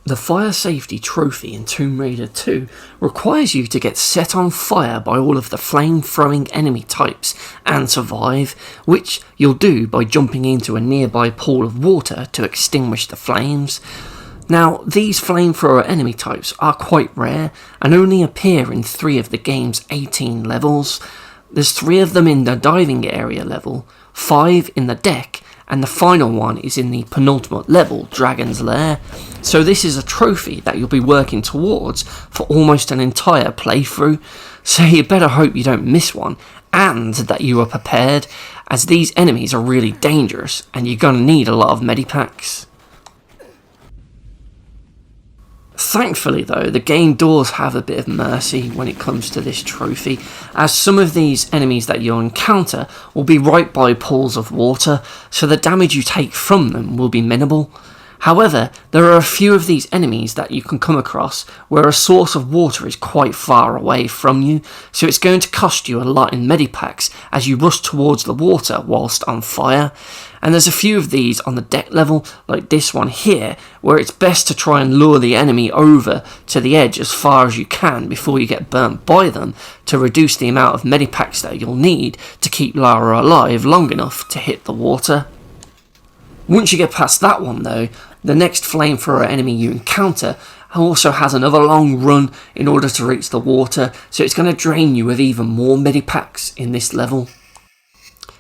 The fire safety trophy in Tomb Raider 2 requires you to get set on fire by all of the flame-throwing enemy types and survive, which you'll do by jumping into a nearby pool of water to extinguish the flames. Now, these flamethrower enemy types are quite rare and only appear in 3 of the game's 18 levels. There's 3 of them in the diving area level, 5 in the deck, and the final one is in the penultimate level, Dragon's Lair. So this is a trophy that you'll be working towards for almost an entire playthrough, so you better hope you don't miss one, and that you are prepared, as these enemies are really dangerous, and you're going to need a lot of medipacks. Thankfully though, the game does have a bit of mercy when it comes to this trophy, as some of these enemies that you'll encounter will be right by pools of water, so the damage you take from them will be minimal. However, there are a few of these enemies that you can come across where a source of water is quite far away from you, so it's going to cost you a lot in medipacks as you rush towards the water whilst on fire. And there's a few of these on the deck level, like this one here, where it's best to try and lure the enemy over to the edge as far as you can before you get burnt by them, to reduce the amount of medipacks that you'll need to keep Lara alive long enough to hit the water. Once you get past that one though, the next flamethrower enemy you encounter also has another long run in order to reach the water, so it's going to drain you of even more medipacks in this level.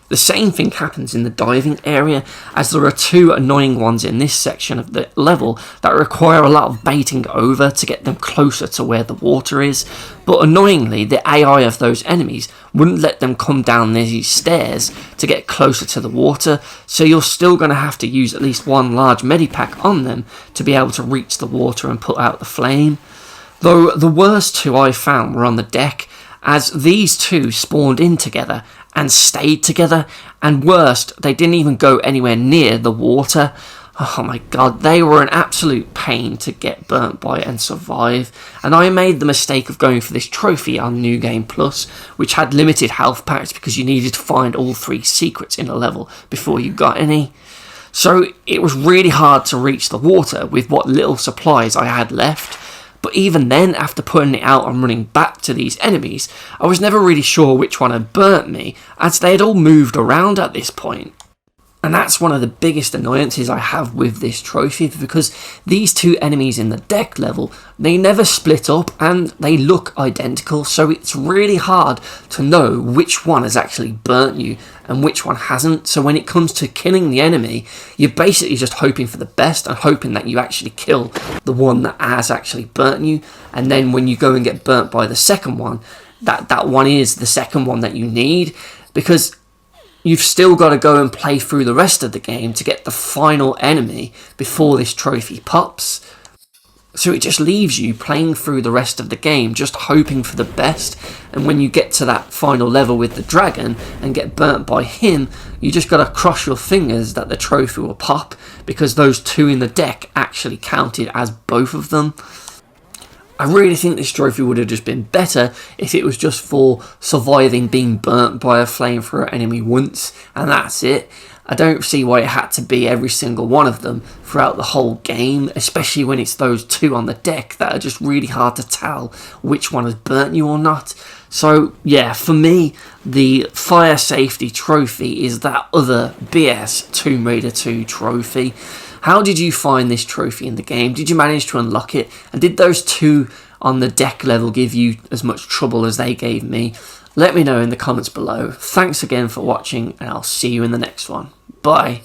The same thing happens in the diving area, as there are 2 annoying ones in this section of the level that require a lot of baiting over to get them closer to where the water is, but annoyingly the AI of those enemies wouldn't let them come down these stairs to get closer to the water, so you're still going to have to use at least one large medipack on them to be able to reach the water and put out the flame. Though the worst 2 I found were on the deck, as these 2 spawned in together and stayed together, and worst, they didn't even go anywhere near the water. Oh my god, they were an absolute pain to get burnt by and survive, and I made the mistake of going for this trophy on New Game Plus, which had limited health packs because you needed to find all 3 secrets in a level before you got any. So it was really hard to reach the water with what little supplies I had left. But even then, after putting it out and running back to these enemies, I was never really sure which one had burnt me, as they had all moved around at this point. And that's one of the biggest annoyances I have with this trophy, because these 2 enemies in the deck level, they never split up and they look identical, so it's really hard to know which one has actually burnt you and which one hasn't. So when it comes to killing the enemy, you're basically just hoping for the best and hoping that you actually kill the one that has actually burnt you, and then when you go and get burnt by the second one, that one is the second one that you need, because you've still got to go and play through the rest of the game to get the final enemy before this trophy pops. So it just leaves you playing through the rest of the game just hoping for the best, and when you get to that final level with the dragon and get burnt by him, you just got to cross your fingers that the trophy will pop, because those 2 in the deck actually counted as both of them. I really think this trophy would have just been better if it was just for surviving being burnt by a flamethrower enemy once, and that's it. I don't see why it had to be every single one of them throughout the whole game, especially when it's those 2 on the deck that are just really hard to tell which one has burnt you or not. So yeah, for me, the fire safety trophy is that other BS Tomb Raider 2 trophy. How did you find this trophy in the game? Did you manage to unlock it? And did those 2 on the deck level give you as much trouble as they gave me? Let me know in the comments below. Thanks again for watching, and I'll see you in the next one. Bye.